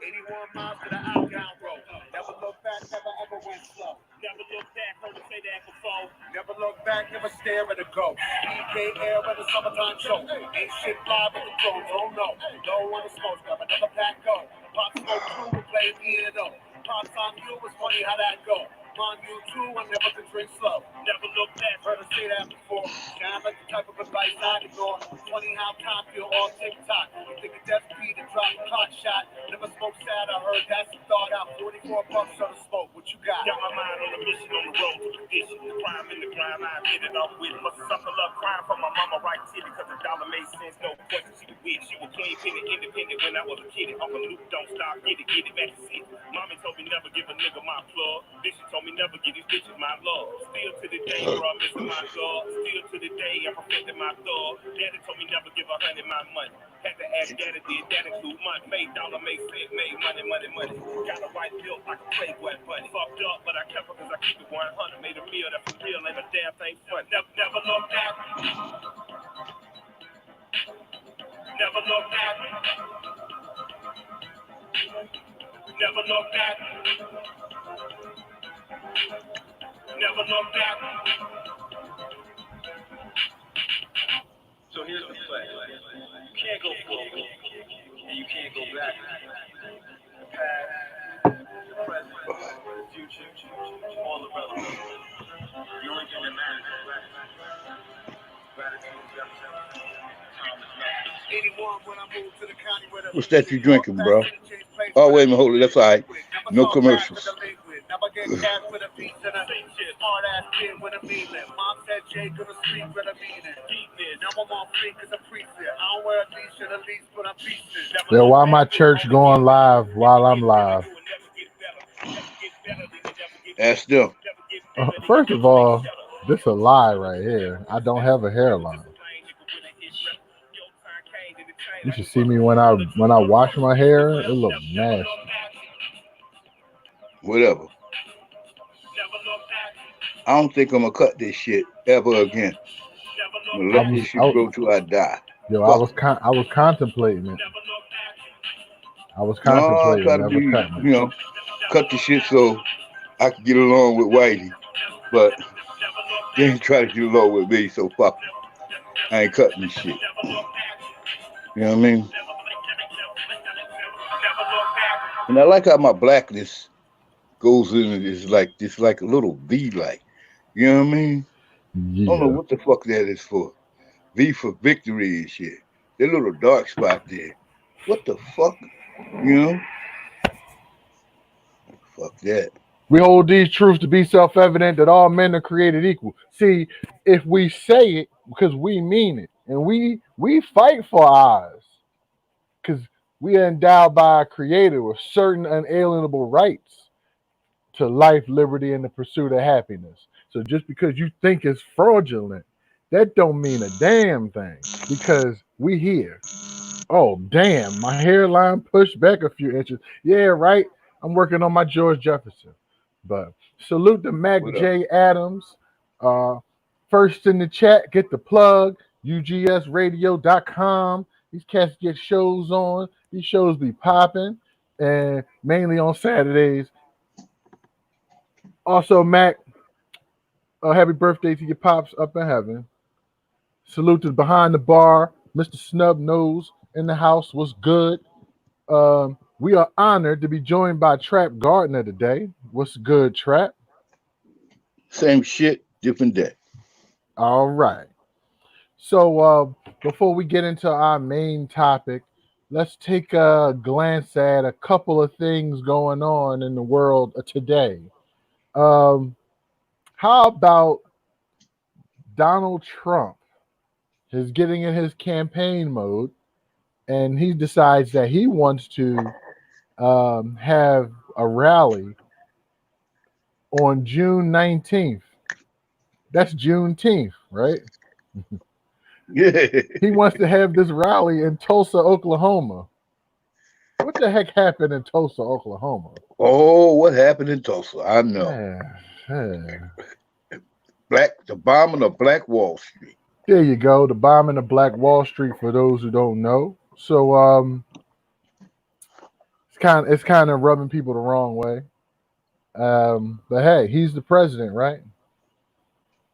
81 miles to the outbound road. Never look back, never ever went slow. Never look back, heard her say that before. Never look back, never stare at a ghost. EK air when the summertime show. Ain't shit fly but the drones, oh no. No one is smoke, grab another pack go. Pop smoke too, we play piano. Pops on you, it's funny how that go. On you too, I never could drink slow. Never look back, heard her say that before. Sound like the type of advice I ignore. Funny how time feel all TikTok. You think a death speed and drop a clock shot. Never smoke sad, I heard that's the thought out. 44 bucks on the smoke, what you got? Got my mind on a mission on the road to perdition. The crime in the grind, I hit it off with it. Must suffer love crying from my mama right titty. Cause the dollar made sense, no question. She was weird, she was clean, penny, independent when I was a kid. Uncle Luke, don't stop, get it back to see. Mommy told me never give a nigga my plug. Bitch told me never give these bitches my love. Still to the day, bro, I'm missing my dog. Still to the day, I'm perfecting my dog. Daddy told me never give 100 my money. Had to ask daddy, did that include money? Made dollar, made cent, made money. Got a white bill like a Playboy bunny. Fucked up, but I kept it cause I keep it 100. Made a meal that for real ain't a damn thing fun. Never look back. Never look back. Never look back. Never look back. So here's the play. You can't go forward, and you can't go back. The past, the present, the future, all the relevant. The only thing that matters is gratitude. What's that you drinking, bro? Oh, wait a minute, hold it. That's all right. No commercials. Never get cash with a piece of the smart ass kid with a meaning. Mom said Jay gonna sleep with a meaning. Now I'm on free cause I'm preaching. I don't wear a t-shirt at least, but I'm preaching. Yeah, why my church going live while I'm live? Ask them. First of all, this a lie right here. I don't have a hairline. You should see me when I wash my hair. It looks nasty. Whatever. I don't think I'm gonna cut this shit ever again. I'm gonna let this shit grow till I die. Yo, I was contemplating it. I try to be, cut the shit so I can get along with Whitey, but they ain't try to get along with me, so fuck it. I ain't cutting this shit. You know what I mean? And I like how my blackness goes in. It's like a little V, like, you know what I mean? Yeah. I don't know what the fuck that is for. V for victory and shit. That little dark spot there. What the fuck? You know? Fuck that. We hold these truths to be self-evident that all men are created equal. See, if we say it because we mean it, and we fight for ours, because we are endowed by our Creator with certain unalienable rights to life, liberty, and the pursuit of happiness. So just because you think it's fraudulent, that don't mean a damn thing, because we here. Oh, damn, my hairline pushed back a few inches. Yeah, right. I'm working on my George Jefferson. But salute to Mac J. Adams. First in the chat, get the plug, ugsradio.com. These cats get shows on. These shows be popping, and mainly on Saturdays. Also, Mac, happy birthday to your pops up in heaven. Salute to Behind the Bar, Mr. Snub Nose in the house. What's good? We are honored to be joined by Trap Gardner today. What's good, Trap? Same shit, different day. All right. So before we get into our main topic, let's take a glance at a couple of things going on in the world today. How about Donald Trump is getting in his campaign mode, and he decides that he wants to have a rally on June 19th. That's Juneteenth, right? Yeah. He wants to have this rally in Tulsa, Oklahoma. What the heck happened in Tulsa, Oklahoma? Oh, what happened in Tulsa? I know. The bombing of Black Wall Street. There you go. The bombing of Black Wall Street, for those who don't know. So it's kind of rubbing people the wrong way. But hey, he's the president, right?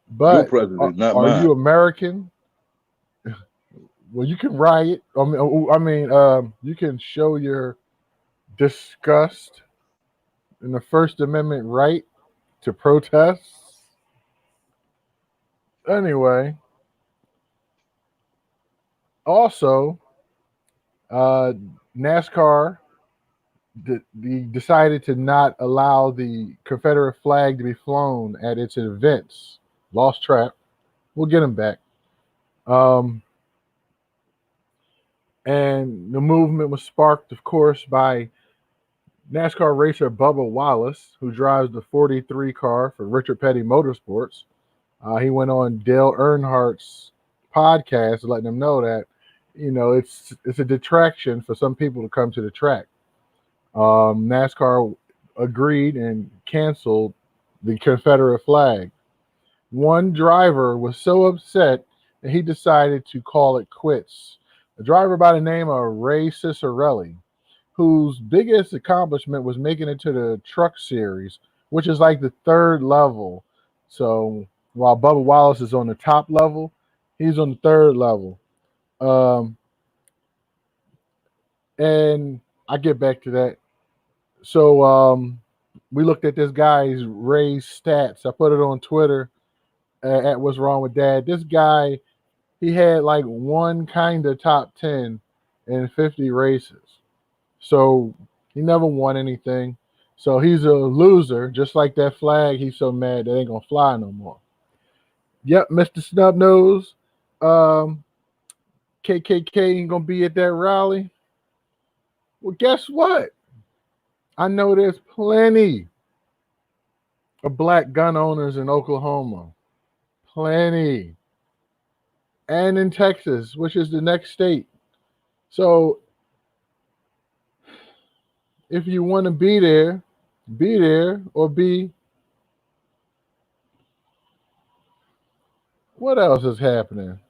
Your But president, not are mine. you American? Well, you can riot. You can show your disgust in the First Amendment right to protest. Anyway, also, uh, NASCAR decided to not allow the Confederate flag to be flown at its events. Lost track. We'll get them back. And the movement was sparked, of course, by NASCAR racer Bubba Wallace, who drives the 43 car for Richard Petty Motorsports. He went on Dale Earnhardt's podcast, letting them know that it's a detraction for some people to come to the track. NASCAR agreed and canceled the Confederate flag. One driver was so upset that he decided to call it quits. A driver by the name of Ray Cicerelli, whose biggest accomplishment was making it to the Truck Series, which is like the third level. So while Bubba Wallace is on the top level, he's on the third level. And I get back to that. So we looked at this guy's Ray's stats. I put it on Twitter at What's Wrong with Dad. This guy, he had like one kind of top 10 in 50 races. So he never won anything. So he's a loser, just like that flag. He's so mad that ain't gonna fly no more. Yep, Mr. Snubnose. KKK ain't gonna be at that rally. Well, guess what? I know there's plenty of black gun owners in Oklahoma. Plenty. And in Texas, which is the next state. So if you want to be there or be. What else is happening?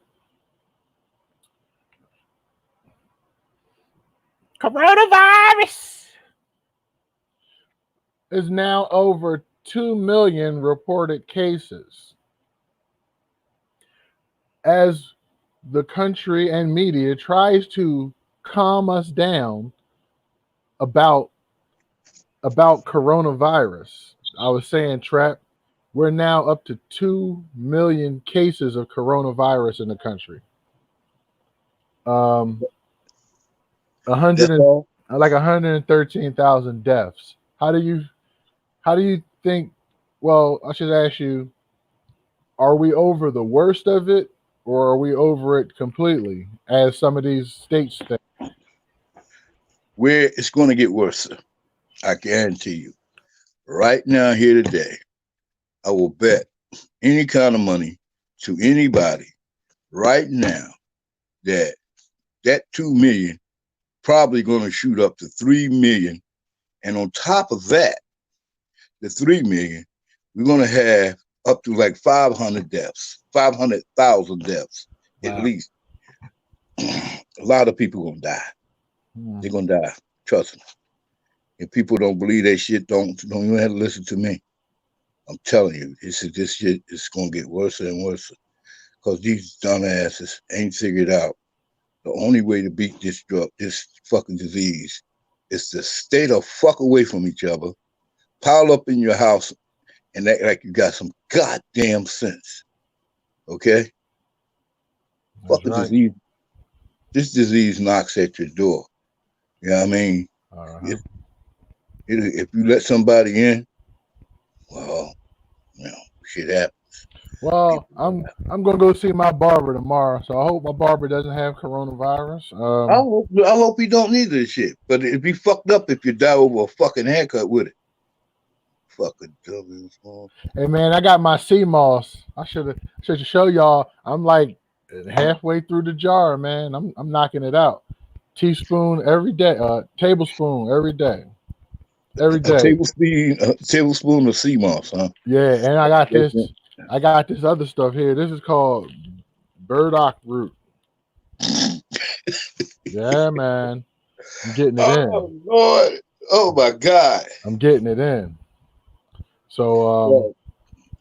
Coronavirus is now over 2 million reported cases. As the country and media tries to calm us down about coronavirus, I was saying, Trap, we're now up to 2 million cases of coronavirus in the country. 113,000 deaths. How do you think? Well, I should ask you: are we over the worst of it, or are we over it completely? As some of these states think. Where it's going to get worse, I guarantee you. Right now, here today, I will bet any kind of money to anybody right now that 2 million probably going to shoot up to 3 million. And on top of that, the 3 million, we're going to have up to like 500,000 deaths, wow, at least. A lot of people going to die. They're going to die. Trust me. If people don't believe that shit, don't even have to listen to me. I'm telling you, this shit is going to get worse and worse because these dumbasses ain't figured out the only way to beat this fucking disease is to stay the fuck away from each other, pile up in your house, and act like you got some goddamn sense. Okay? Fucking right. Disease. This disease knocks at your door. You know what I mean? If you let somebody in, well, shit happens. Well, I'm gonna go see my barber tomorrow, so I hope my barber doesn't have coronavirus. I hope he don't need this shit, but it'd be fucked up if you die over a fucking haircut with it. Fucking dumbass. Hey man, I got my sea moss. I should show y'all. I'm like halfway through the jar, man. I'm knocking it out. Teaspoon every day. Tablespoon every day. Every day. A tablespoon of sea moss, huh? Yeah, and I got this. I got this other stuff here. This is called burdock root. Yeah, man. I'm getting it Oh in. Lord. Oh my God. I'm getting it in. So Well,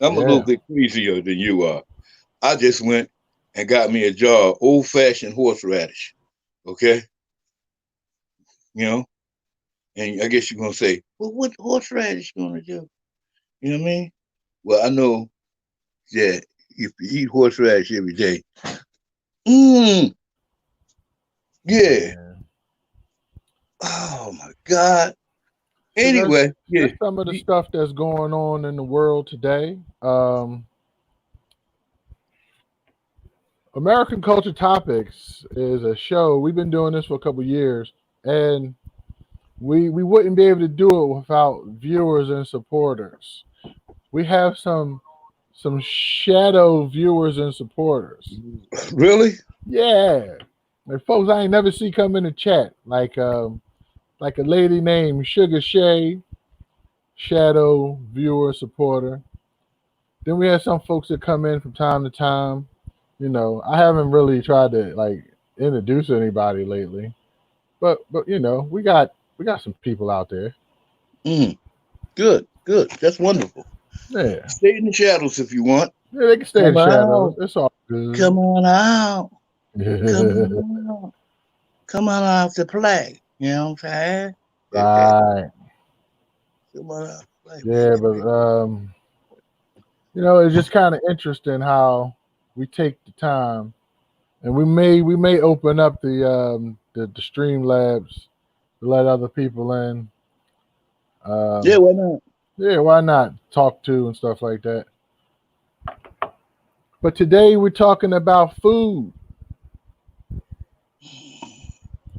I'm a little yeah. bit crazier than you are. I just went and got me a jar of old-fashioned horseradish. Okay, you know, and I guess you're gonna say, well, what horseradish gonna do? You know what I mean? Well, I know that if you eat horseradish every day, mm, yeah. Man. Oh my God. So Anyway, yeah. that's some of the stuff that's going on in the world today. American Culture Topics is a show. We've been doing this for a couple years, and we wouldn't be able to do it without viewers and supporters. We have some shadow viewers and supporters. Really? Yeah, like folks I ain't never see come in the chat, like a lady named Sugar Shay, shadow viewer supporter. Then we have some folks that come in from time to time. You know, I haven't really tried to like introduce anybody lately, but you know, we got some people out there. Mm, good, good. That's wonderful. Yeah, Stay in the shadows if you want. yeah, they can stay in Come the shadows. out. It's all good. Come on out. Come on out. Come on out to play. You know what I'm saying? Okay. Right. Come on out to play. Yeah, but you know, it's just kind of interesting how we take the time, and we may open up the stream labs to let other people in. Yeah, why not? Yeah, why not talk to and stuff like that. But today we're talking about food.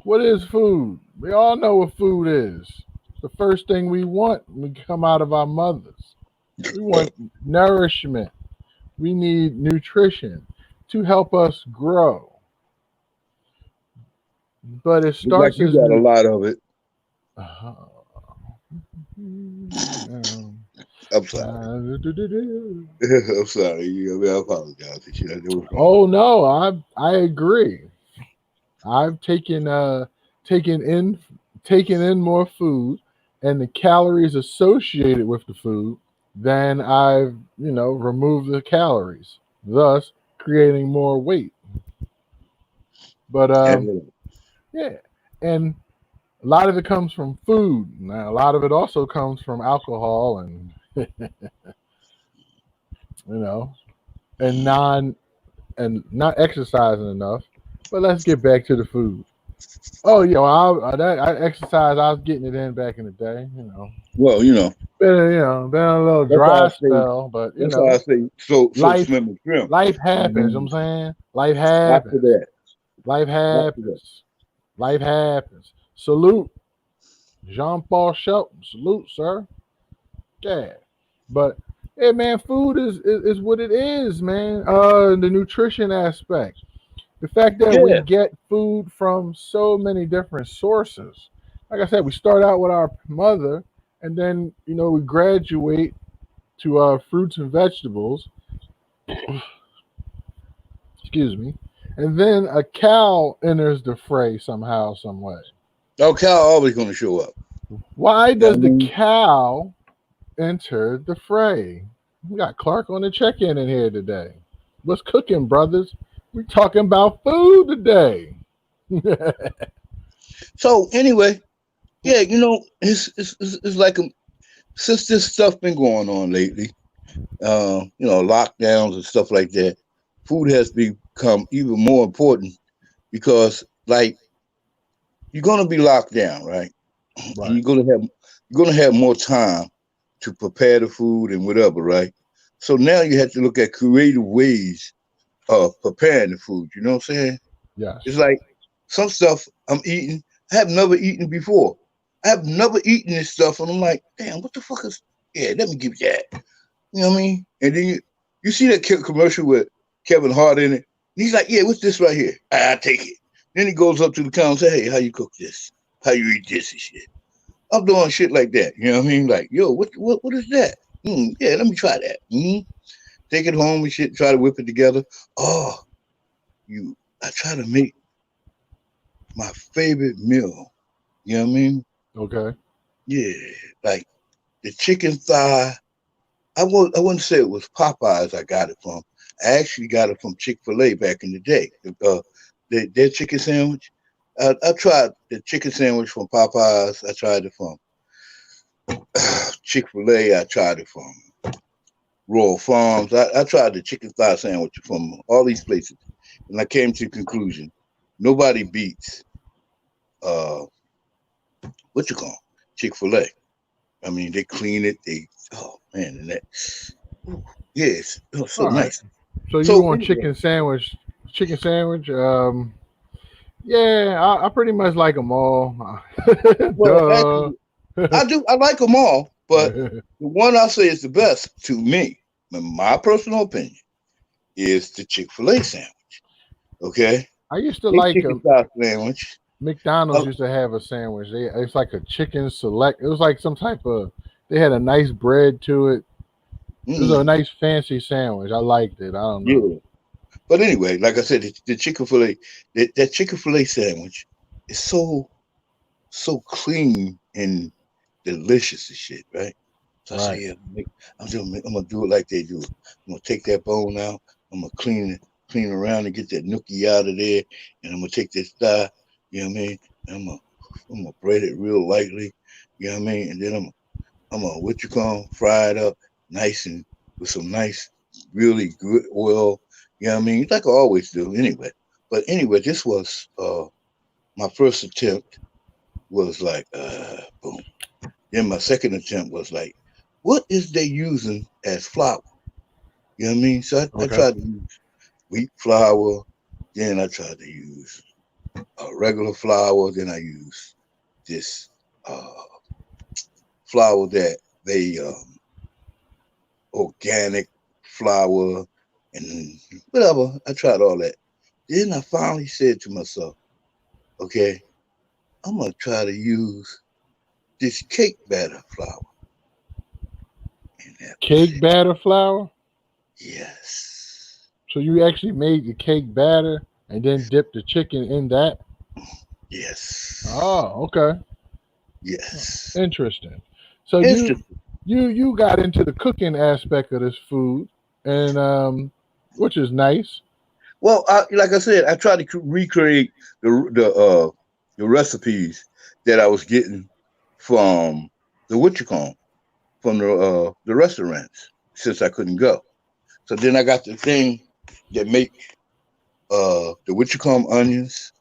What is food? We all know what food is. It's the first thing we want when we come out of our mothers. We want nourishment. We need nutrition to help us grow. But it Look like starts you as got a lot of it. I'm sorry. I'm sorry. I apologize. Oh no, I agree. I've taken in more food and the calories associated with the food than I've removed the calories, thus creating more weight. But yeah, and a lot of it comes from food. Now, a lot of it also comes from alcohol and and not exercising enough. But let's get back to the food. Oh yeah, well, I exercise. I was getting it in back in the day. Well, Been a little dry spell, but that's why I say so life swim and swim. life happens. You know what I'm saying? Life After happens. that, Life happens. Life happens. Salute, Jean Paul Shelton. Salute, sir. Yeah, but yeah, man, food is what it is, man. The nutrition aspect. The fact that we get food from so many different sources. Like I said, we start out with our mother, and then we graduate to fruits and vegetables. Excuse me, and then a cow enters the fray somehow, some way. Oh, cow always going to show up. Why does the cow enter the fray? We got Clark on the check-in here today. What's cooking, brothers? We're talking about food today. So anyway, yeah, it's like since this stuff been going on lately, lockdowns and stuff like that, food has become even more important because, like, you're gonna be locked down, right? And you're gonna have more time to prepare the food and whatever, right? So now you have to look at creative ways of preparing the food. You know what I'm saying? Yes. It's like some stuff I'm eating, I have never eaten before. I have never eaten this stuff, and I'm like, damn, what the fuck is? Yeah, let me give you that. You know what I mean? And then you see that commercial with Kevin Hart in it. And he's like, yeah, what's this right here? I take it. Then he goes up to the counter and says, hey, how you cook this? How you eat this and shit? I'm doing shit like that. You know what I mean? Like, yo, what is that? Yeah, let me try that. Take it home and shit, try to whip it together. I try to make my favorite meal You know what I mean? Okay. Yeah, like the chicken thigh. I wouldn't say it was Popeyes I got it from. I actually got it from Chick-fil-A back in the day. Their chicken sandwich. I tried the chicken sandwich from Popeyes. I tried it from Chick-fil-A. I tried it from Royal Farms. I tried the chicken thigh sandwich from all these places, and I came to the conclusion: nobody beats what you call Chick-fil-A. I mean, they clean it. Oh man, and that yes, it was so All right. nice. So you So want anyway, chicken sandwich? Chicken sandwich. Yeah, I pretty much like them all. well, Duh. actually, I do. I like them all, but the one I say is the best to me, in my personal opinion, is the Chick-fil-A sandwich. Okay, I used to they like chicken thigh sandwich. McDonald's Uh, used to have a sandwich. It's like a chicken select. It was like some type of. They had a nice bread to it. It was a mm, nice fancy sandwich. I liked it. I don't know. yeah, but anyway, like I said, the Chick-fil-A, that Chick-fil-A sandwich is so clean and delicious and shit, right? So I say, Right. yeah, I'm gonna do it like they do. I'm gonna take that bone out. I'm gonna clean around and get that nookie out of there, and I'm gonna take this thigh. You know what I mean? And I'm gonna bread it real lightly. You know what I mean? And then I'm gonna what you call fry it up nice and with some nice, really good oil. You know what I mean? Like I always do, anyway. But anyway, this was my first attempt was like boom. Then my second attempt was like, what is they using as flour? You know what I mean? So I Okay. tried to use wheat flour. Then I tried to use a regular flour. Then I used this uh, flour that they organic flour and whatever. I tried all that. Then I finally said to myself, okay, I'm gonna try to use this cake batter flour. And that was Cake it. batter flour. Yes. So you actually made the cake batter and then dipped the chicken in that. Yes. Oh, okay. Yes. Interesting. So you Interesting. you you got into the cooking aspect of this food, and which is nice. Well, like I said, I tried to recreate the recipes that I was getting from the what you call 'em, from the restaurants since I couldn't go. So then I got the thing that make the what you call 'em onions,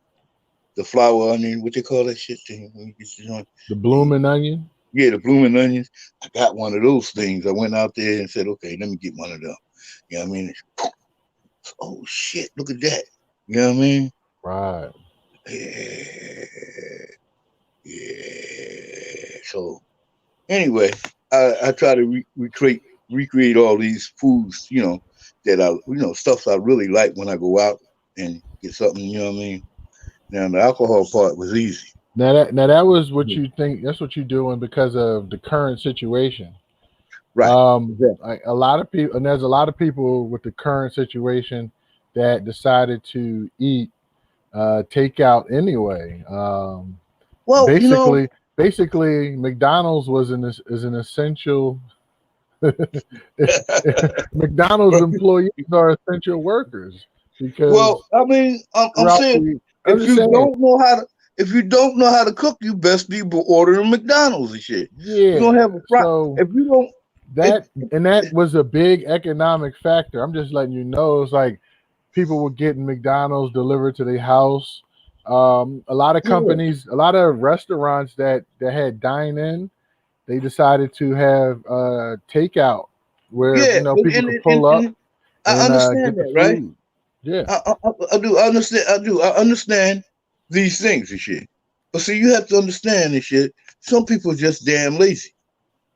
the flower onion, what they call that shit thing when you get the joint. The And blooming onion. yeah, the blooming onions. I got one of those things. I went out there and said, okay, let me get one of them. You know what I mean? Oh shit, look at that. You know what I mean? Right. Yeah, yeah. So anyway, I try to recreate all these foods, that stuff I really like when I go out and get something, you know what I mean? Now the alcohol part was easy. Now that was what Yeah. you think. That's what you're doing because of the current situation. Right. Exactly. A lot of people, and there's a lot of people with the current situation that decided to eat takeout anyway. Well, Basically, McDonald's is an essential. McDonald's employees are essential workers well, because I mean, I'm throughout saying the. I'm if just you saying, don't know how to cook, you best be ordering McDonald's and shit. You're yeah. gonna have a fry. So If you don't, it, that was a big economic factor. I'm just letting you know. It's like people were getting McDonald's delivered to their house. yeah, A lot of restaurants that had dine in, they decided to have takeout where yeah, people could pull up and I and understand get the that, right? food. Yeah, I do understand. I understand these things and shit. But see, you have to understand this shit. Some people are just damn lazy,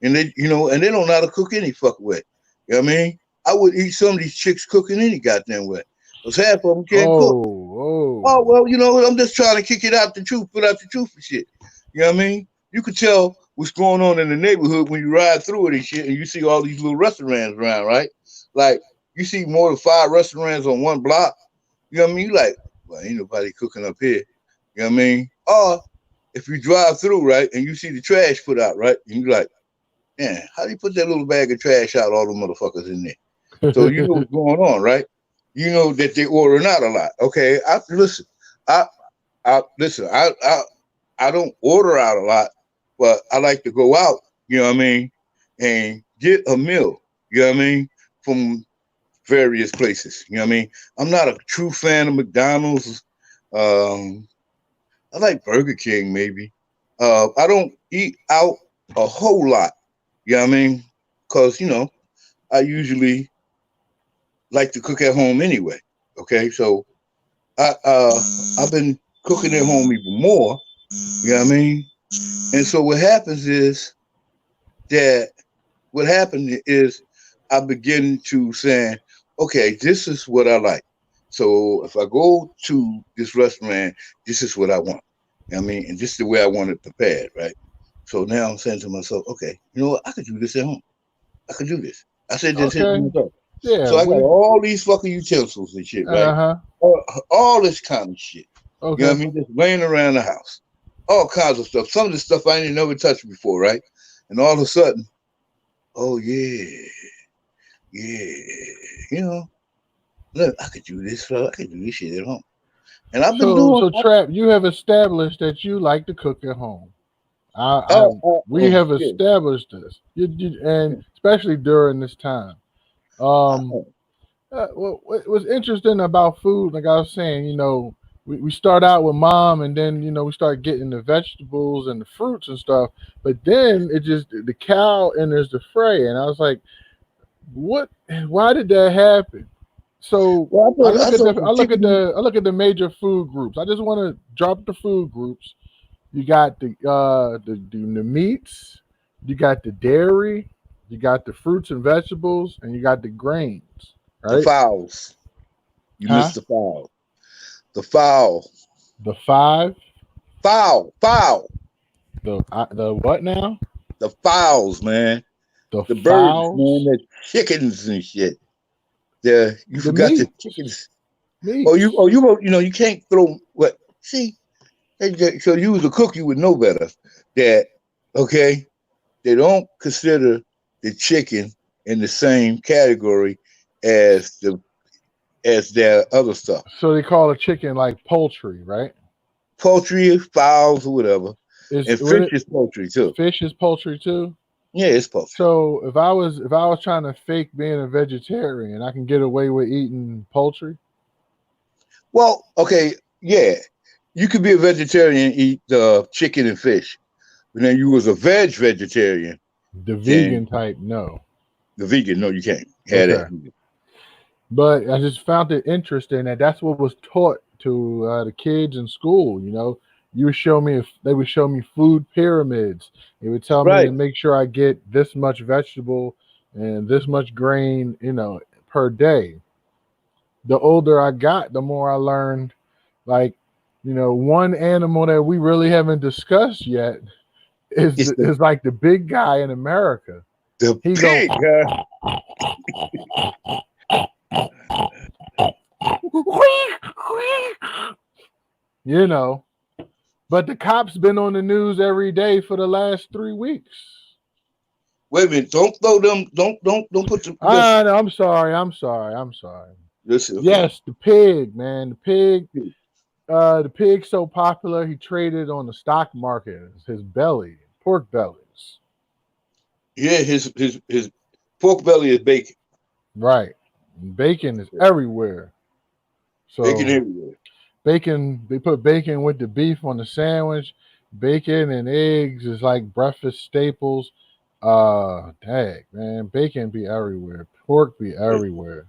and and they don't know how to cook any fucking way. You know what I mean? I would eat some of these chicks cooking any goddamn way. Because half of them can't cook. Oh oh, well, I'm just trying to kick it out the truth, put out the truth and shit. You know what I mean? You could tell what's going on in the neighborhood when you ride through it and shit, and you see all these little restaurants around, right? Like you see more than 5 restaurants on one block. You know what I mean? You like, well, ain't nobody cooking up here. You know what I mean? Or if you drive through, right, and you see the trash put out, right, and you're like, man, how do you put that little bag of trash out, all the motherfuckers in there? So you know what's going on, right? You know that they're ordering out a lot. Okay, I listen. I don't order out a lot, but I like to go out. You know what I mean, and get a meal. You know what I mean, from various places. You know what I mean. I'm not a true fan of McDonald's. I like Burger King maybe. I don't eat out a whole lot. You know what I mean? Because, I usually like to cook at home anyway. Okay, so I've been cooking at home even more. You know what I mean? And so what happens is I begin to saying, okay, this is what I like. So if I go to this restaurant, this is what I want. You know what I mean? And this is the way I want it prepared, right? So now I'm saying to myself, okay, you know what? I could do this at home. I could do this. I said this here to myself. Yeah. So I got all these fucking utensils and shit, right? All this kind of shit. Okay. You know what I mean? Just laying around the house. All kinds of stuff. Some of the stuff I ain't never touched before, right? And all of a sudden, oh yeah. Look, I could do this. I could do this shit at home. And I've been doing. So, Trap, you have established that you like to cook at home. We have established this, and especially during this time. What was interesting about food, like I was saying, we start out with mom, and then we start getting the vegetables and the fruits and stuff. But then the cow enters the fray, and I was like, what? Why did that happen? So I look at the major food groups. I just want to drop the food groups. You got the meats, you got the dairy, you got the fruits and vegetables, and you got the grains. Right? The fowls. You missed the fowl. The fowl. The five. Fowl. The what now? The fowls, man. The birds, man. The chickens and shit. You forgot the chickens. Meats. You can't throw what? See, so you was a cook, you would know better. That they don't consider the chicken in the same category as their other stuff. So they call a chicken like poultry, right? Poultry, fowls, or whatever. And fish is poultry too. Fish is poultry too. Yeah, it's poultry. So if I was trying to fake being a vegetarian, I can get away with eating poultry. Well, okay, yeah, you could be a vegetarian and eat chicken and fish, but then you was a vegetarian. The vegan type, no. The vegan, no, you can't have that. But I just found it interesting that that's what was taught to the kids in school. They would show me food pyramids. They would tell me to make sure I get this much vegetable and this much grain, per day. The older I got, the more I learned, one animal that we really haven't discussed yet is like the big guy in America. The pig, But the cops been on the news every day for the last 3 weeks. Wait a minute! Don't throw them. Don't put them. No, I'm sorry. Listen, yes, the pig, man. The pig's so popular. He traded on the stock market. His belly, pork bellies. Yeah, his pork belly is bacon. Right, bacon is everywhere. So bacon everywhere. Bacon, they put bacon with the beef on the sandwich. Bacon and eggs is like breakfast staples. Dang, man, bacon be everywhere. Pork be everywhere.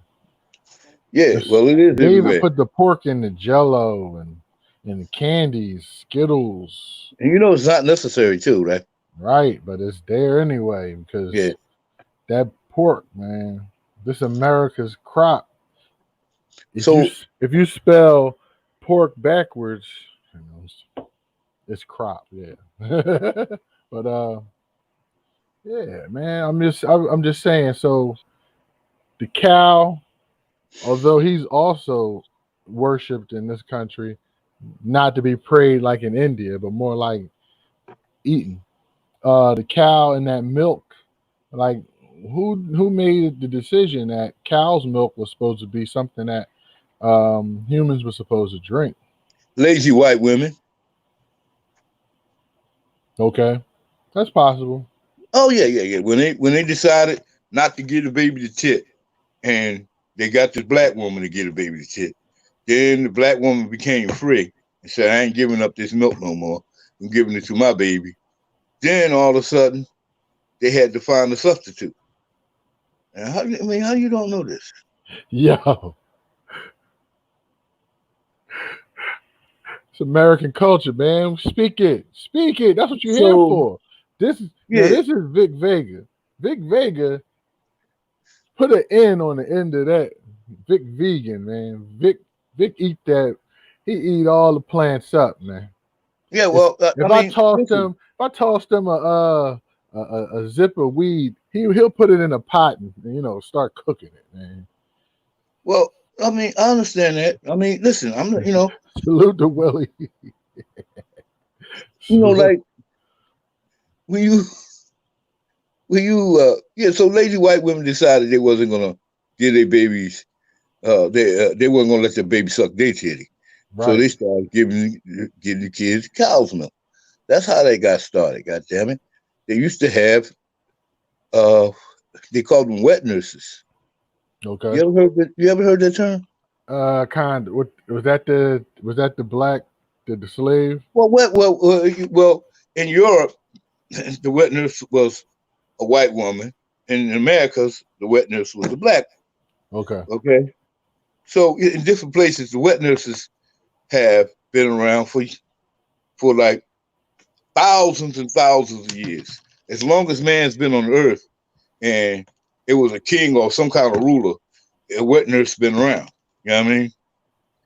Yeah, well, it is. They even put the pork in the Jello and the candies, Skittles. And it's not necessary too, right? Right, but it's there anyway because that pork, man, this America's crop. If you spell pork backwards, it's crop, yeah. But yeah, man, I'm just saying. So the cow, although he's also worshipped in this country, not to be prayed like in India, but more like eaten. The cow and that milk, like who made the decision that cow's milk was supposed to be something that humans were supposed to drink? Lazy white women. Okay, that's possible. Oh yeah. When they decided not to give the baby the tit, and they got this black woman to give the baby the tit, then the black woman became free and said, "I ain't giving up this milk no more. I'm giving it to my baby." Then all of a sudden, they had to find a substitute. And how you don't know this? Yo, it's American culture, man. Speak it. That's what you're here for. This is this is Vic Vega. Vic Vega put an N on the end of that. Vic vegan, man. Vic eat that. He eat all the plants up, man. Yeah, well, if I toss them a zip of weed, he'll put it in a pot and start cooking it, man. Well, I understand that. Listen, salute to Willie. Like when you so lazy white women decided they wasn't gonna give their babies, they weren't gonna let their baby suck their titty. Right. So they started giving the kids cow's milk. That's how they got started. God damn it! They used to have, they called them wet nurses. Okay. You ever heard that term? Kind of. What was that? The black, the slave? Well. In Europe, the wet nurse was a white woman. In Americas, the wet nurse was a black. Okay. Okay. So in different places, the wet nurses have been around for like thousands and thousands of years. As long as man's been on Earth, and it was a king or some kind of ruler, a wet nurse been around. You know what I mean?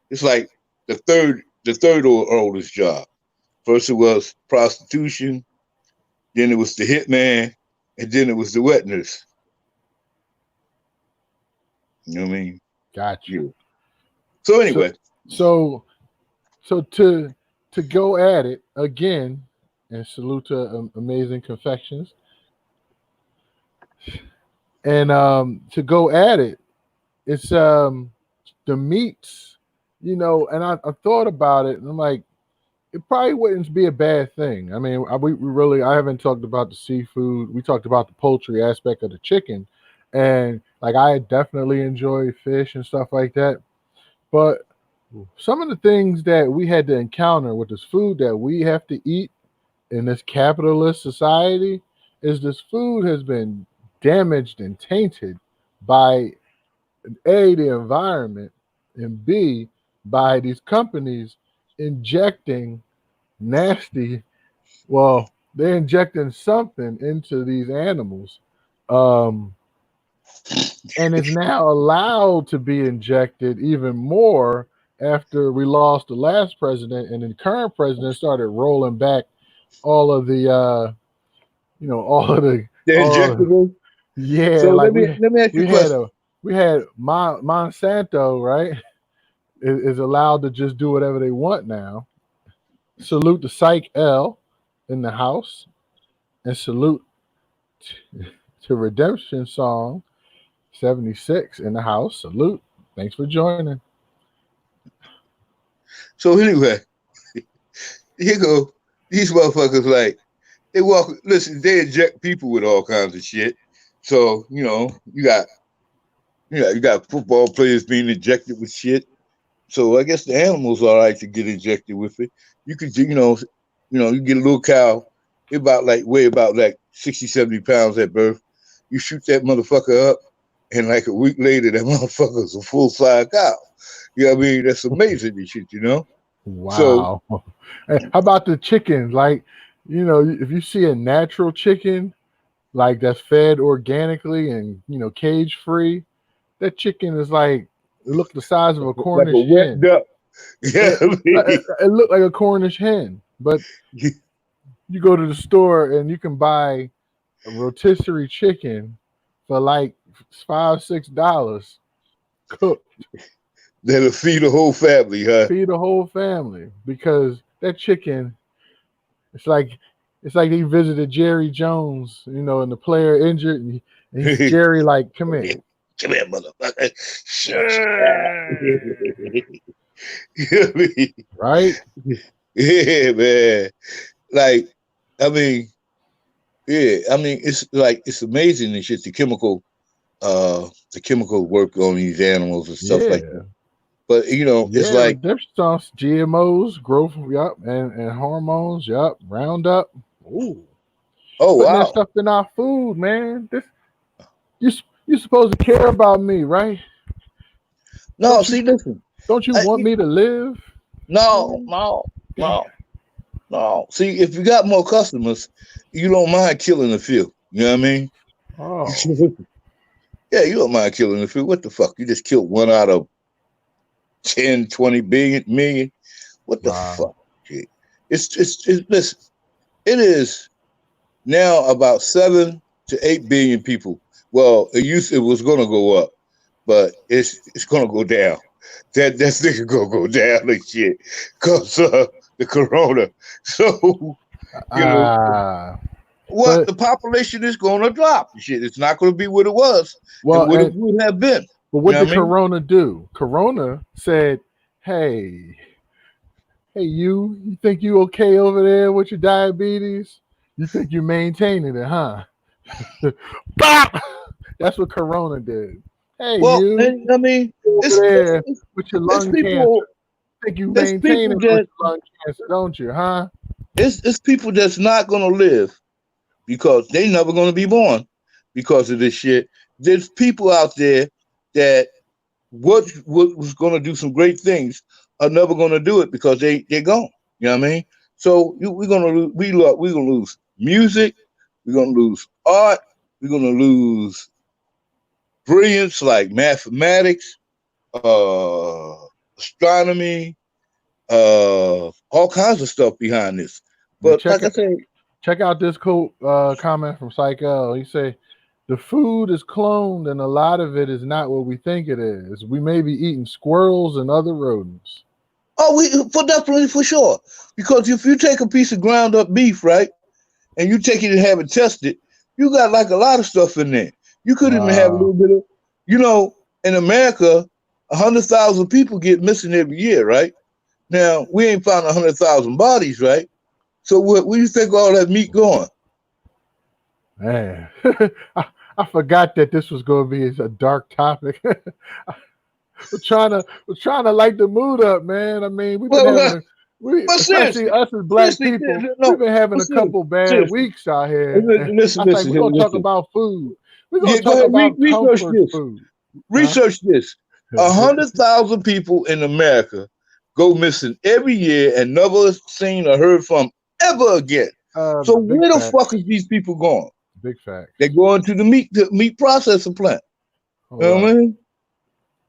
It's like the third oldest job. First it was prostitution, then it was the hitman, and then it was the wet nurse. You know what I mean? Got you. So anyway. So to go at it again, and salute to Amazing Confections. And to go at it, it's the meats, and I thought about it, and I'm like, it probably wouldn't be a bad thing. I mean, I haven't talked about the seafood. We talked about the poultry aspect of the chicken, and like I definitely enjoy fish and stuff like that. But some of the things that we had to encounter with this food that we have to eat in this capitalist society is this food has been damaged and tainted by A, the environment, and B, by these companies injecting nasty, they're injecting something into these animals, and it's now allowed to be injected even more after we lost the last president, and the current president started rolling back all of the injectable. Yeah, so like let me ask you a question. We had Monsanto, right? Is allowed to just do whatever they want now. Salute to Psych L in the house, and salute to Redemption Song 76 in the house. Salute. Thanks for joining. So anyway, here go these motherfuckers. Like they inject people with all kinds of shit. So you got football players being injected with shit. So I guess the animals are all right to get injected with it. You could, you get a little cow, weigh about 60, 70 pounds at birth. You shoot that motherfucker up, and like a week later, that motherfucker's a full-size cow. You know what I mean? That's amazing, this shit, Wow. So, hey, how about the chickens? Like, if you see a natural chicken, like that's fed organically and, cage-free, that chicken is like, it looked the size of a Cornish hen. Yeah, it looked like a Cornish hen. But you go to the store and you can buy a rotisserie chicken for like $5-6 cooked. That'll feed the whole family, huh? Feed the whole family because that chicken. It's like he visited Jerry Jones, and the player injured, and he's Jerry like, come here, come here, motherfucker. You know what I mean? Right? Yeah, man. Like, I mean, it's like it's amazing and shit. The chemical work on these animals and stuff like that. But it's like there's some GMOs, growth, and hormones, Roundup. Ooh. Oh, putting wow. that stuff in our food, man. You're supposed to care about me, right? No, listen. Don't you want me to live? No. See, if you got more customers, you don't mind killing a few. You know what I mean? Oh. Yeah, you don't mind killing a few. What the fuck? You just killed one out of 10, 20 million. What the fuck? It's listen. It is now about 7 to 8 billion people. Well, it was gonna go up, but it's gonna go down. That nigga gonna go down and shit, cause the corona. So the population is gonna drop. Shit, it's not gonna be what it was. Well, what it would have been. But what did Corona do? Corona said, "Hey, you think you okay over there with your diabetes? You think you're maintaining it, huh?" Bop! That's what Corona did. Hey, I mean, it's there with your lung cancer. I think you maintain it with your lung cancer, don't you, huh? It's people that's not gonna live because they never gonna be born because of this shit. There's people out there that what was gonna do some great things are never gonna do it because they're gone. You know what I mean? So we're gonna lose music, we're gonna lose art, we're gonna lose brilliance like mathematics, astronomy, all kinds of stuff behind this. But check out this cool comment from Psycho. He say, "The food is cloned, and a lot of it is not what we think it is. We may be eating squirrels and other rodents." Oh, definitely for sure. Because if you take a piece of ground up beef, right, and you take it and have it tested, you got like a lot of stuff in there. You could even have a little bit of, in America, 100,000 people get missing every year, right? Now we ain't found 100,000 bodies, right? So where do you think all that meat going? Man, I forgot that this was going to be a dark topic. We're trying to light the mood up, man. I mean, we've been especially us as black people, we've been having a couple bad weeks out here. Listen, we're gonna talk about food. We're gonna talk about comfort food. Research this. 100,000 people in America go missing every year and never seen or heard from ever again. So where the fuck is these people going? Big fact. They're going to the meat processing plant. You know what I mean?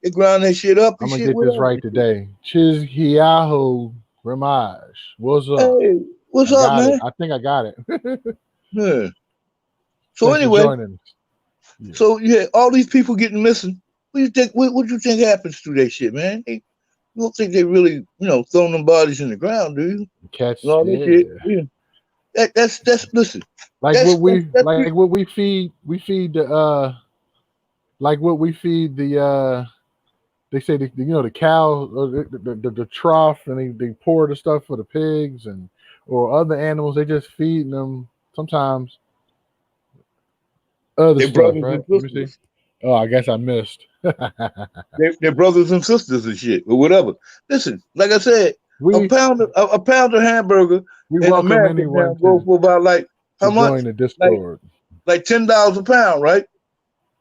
They grind that shit up. I'm gonna get this right today. Chizhiaho Ramage. What's up? Hey, what's up, man? I think I got it. Yeah. So anyway, so all these people getting missing. What do you think? What do you think happens to that shit, man? You don't think they really, throwing them bodies in the ground, do you? Catch shit. Yeah. That's listen. What we feed the like what we feed the they say the cow the trough, and they pour the stuff for the pigs or other animals. They just feeding them sometimes other stuff, right? Let me see. Oh, I guess I missed. They're brothers and sisters and shit, or whatever. Listen, like I said, a pound of hamburger in America now go for about like how much? Join the Discord. Like $10 a pound, right?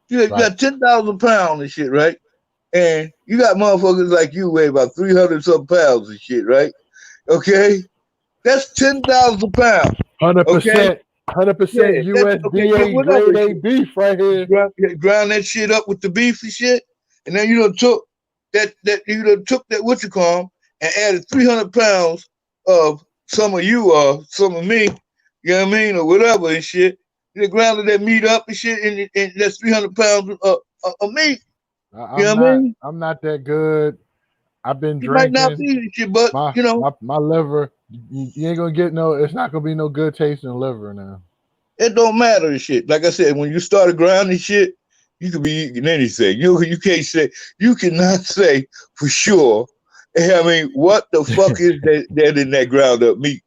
You got $10 a pound and shit, right? And you got motherfuckers like you weigh about 300 some pounds and shit, right? Okay, that's $10 a pound. 100%. 100% USDA grade A beef right here. Grind that shit up with the beef and shit, and then you done took that what you call and added 300 pounds of some of you or some of me, you know what I mean, or whatever and shit. You grounded that meat up and shit, and that's 300 pounds of meat. I'm not that good. I've been You might not drinking. be the shit, but My you know, my liver, you ain't gonna get no. It's not gonna be no good tasting liver now. it don't matter the shit. Like I said, when you start grounding shit, you could be eating anything. You can't say, you cannot say for sure. I mean, what the fuck is that in that ground up meat?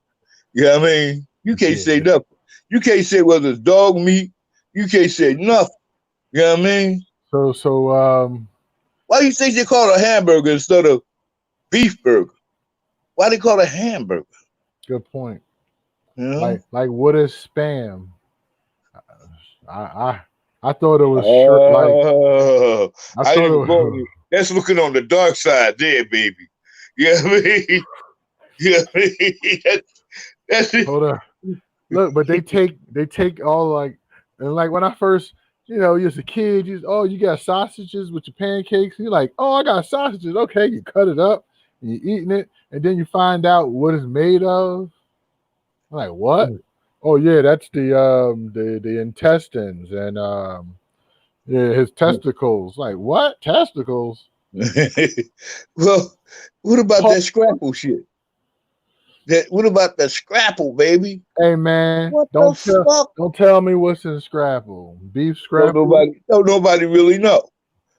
You know what I mean? You can't say nothing. You can't say whether it's dog meat. You can't say nothing. You know what I mean? So Why do you think they call it a hamburger instead of beef burger? Why they call it a hamburger? good point. You know? Like what is spam? I thought it was I I thought ain't it even going was. there. That's looking on the dark side there, baby. You know what I mean? You know what I mean? That's it. Hold on. Look, but they take all like, and like when I first, you're a kid, you got sausages with your pancakes. You're like, oh, I got sausages. Okay, you cut it up and you're eating it, and then you find out what it's made of. I'm like, what? Oh yeah, that's the intestines and yeah, his testicles. Like what? Testicles? Well, what about that scrapple shit? What about that scrapple, baby? Hey man, What the fuck? don't tell me what's in scrapple. Beef scrapple. Don't nobody really know.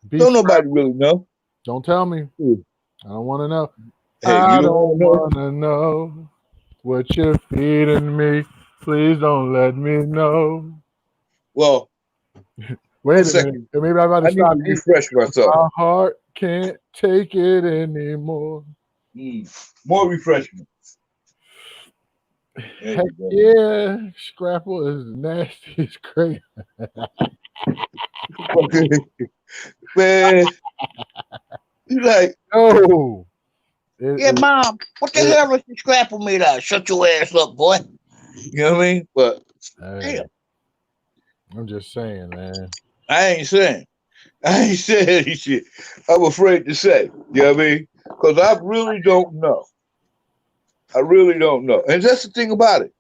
Beef Don't nobody scrapple. really know. Don't tell me. I don't want to know. Hey, I you don't don't want to know what you're feeding me. Please don't let me know. Well, Wait a minute. Maybe I'm about to I need stop to eating. refresh myself. My heart can't take it anymore. More refreshment. Heck yeah, scrapple is nasty. It's crazy. Man, you like, oh, yeah, Mom, what the hell is the scrapple made out? Shut your ass up, boy. You know what I mean? But damn, I'm just saying, man. I ain't saying any shit. I'm afraid to say. You know what I mean? Because I really don't know. I really don't know. And that's the thing about it.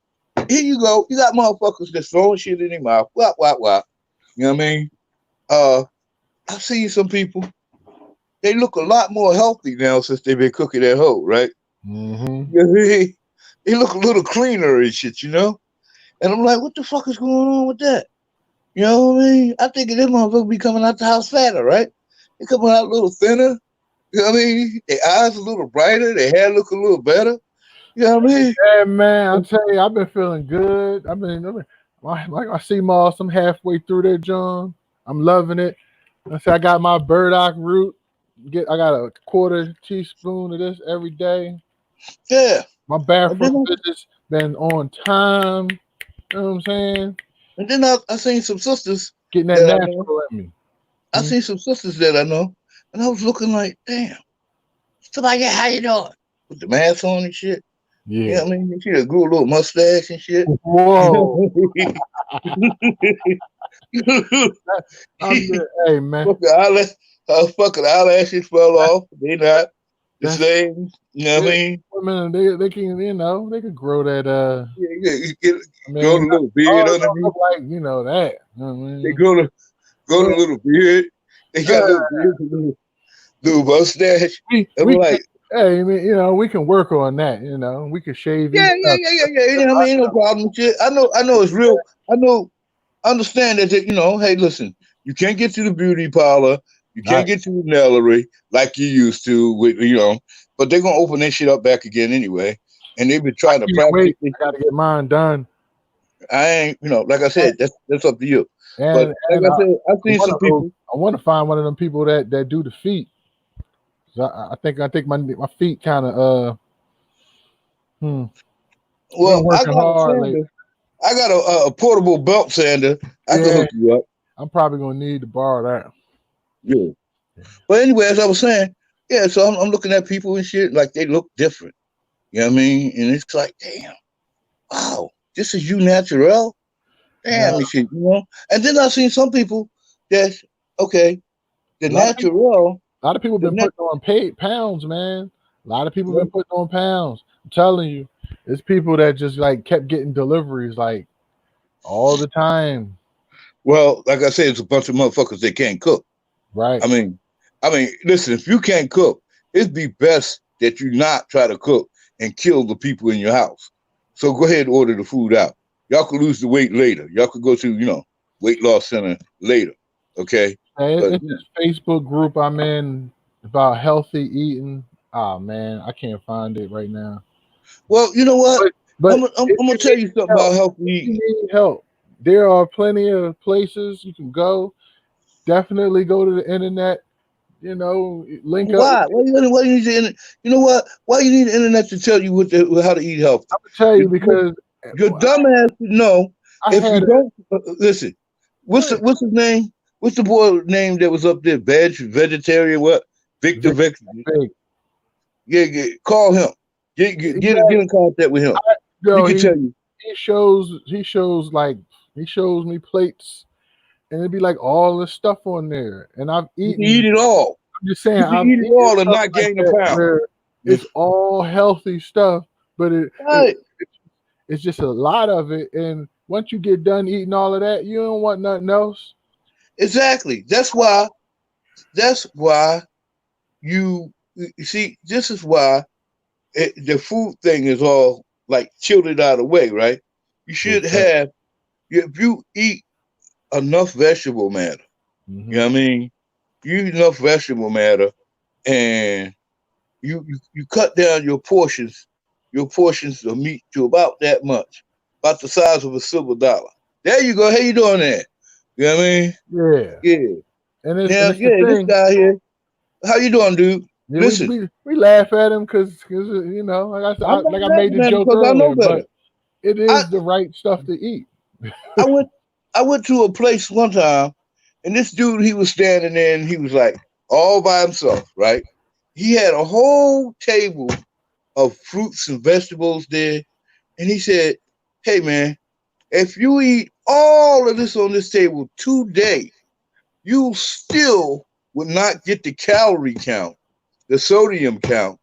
Here you go. You got motherfuckers that's throwing shit in their mouth. Wah, wah, wah. You know what I mean? I've seen some people. They look a lot more healthy now since they've been cooking at home, right? Mm-hmm. You know what I mean? They look a little cleaner and shit, you know? And I'm like, what the fuck is going on with that? You know what I mean? I think this motherfucker be coming out the house fatter, right? They coming out a little thinner. You know what I mean? Their eyes a little brighter. Their hair look a little better. You know what I mean? Yeah, man. I'll tell you, I've been feeling good. Like I see Moss. I'm halfway through there, John. I'm loving it. I got my burdock root. I got a quarter teaspoon of this every day. Yeah. My bathroom visits been on time. You know what I'm saying? And then I seen some sisters getting that natural at me. I seen some sisters that I know, and I was looking like, damn. Somebody, how you doing? With the mask on and shit. Yeah. You know what I mean? She grew a little mustache and shit. Whoa. Hey, man. Fucking eyelashes fell off. They not the same. You know what I mean? Women, they can, they can grow that. Grow a little beard underneath. Like, that. You know what I mean? They grow a little beard. They got a little beard, little mustache. Hey, I mean, we can work on that. We can shave. Yeah. You know what I mean? No problem. Shit. I know it's real. Understand that. Hey, listen. You can't get to the beauty parlor. You can't get to the nailery like you used to. But they're gonna open that shit up back again anyway. And they've been trying to practice. I gotta get mine done. I ain't. Like I said, that's up to you. And, but like I said, I've seen some people. I want to find one of them people that do the feet. So I think my feet kind of Well, I got a portable belt sander. I can hook you up. I'm probably gonna need to borrow that. Yeah. But anyway, as I was saying, so I'm looking at people and shit like they look different. You know what I mean? And it's like, damn, wow, this is you natural. Damn, and shit, And then I've seen some people that's okay. The natural. A lot of people been putting on pounds, man. A lot of people been putting on pounds. I'm telling you, it's people that just like kept getting deliveries like all the time. Well, like I said, it's a bunch of motherfuckers that can't cook. Right. I mean, listen, if you can't cook it'd be best that you not try to cook and kill the people in your house. So go ahead and order the food out. Y'all could lose the weight later. Y'all could go to, weight loss center later. Okay. But It's this Facebook group I'm in about healthy eating. Oh man, I can't find it right now. well, you know what? But I'm gonna tell you something about healthy if you eating. need help, there are plenty of places you can go. Definitely go to the internet. Link up. Why? Why you need the internet? You know what? Why you need the internet to tell you how to eat healthy? I'm gonna tell you because Your dumbass should know I if you had don't listen. What's his name? What's the boy name that was up there? Vegetarian? What? Victor. big. Yeah. Call him. Get in contact with him. He can tell you. He shows me plates, and it'd be like all this stuff on there, and I've eaten. You can eat it all. I'm just saying, You can eat it all and not gain a pound. Where it's all healthy stuff, but it's just a lot of it. And once you get done eating all of that, you don't want nothing else. Exactly. That's why you see. This is why the food thing is all like chilled out of the way, right? You should have, if you eat enough vegetable matter, Mm-hmm. you know what I mean? You eat enough vegetable matter, and you cut down your portions of meat to about that much, about the size of a silver dollar. There you go. How you doing there? You know what I mean? Yeah. And this guy here. How you doing, dude? Yeah, listen, we laugh at him because like I made the joke earlier, but it is the right stuff to eat. I went to a place one time, and this dude, he was standing there, and he was like all by himself, right? He had a whole table of fruits and vegetables there, and he said, "Hey man, if you eat all of this on this table today, you still would not get the calorie count, the sodium count,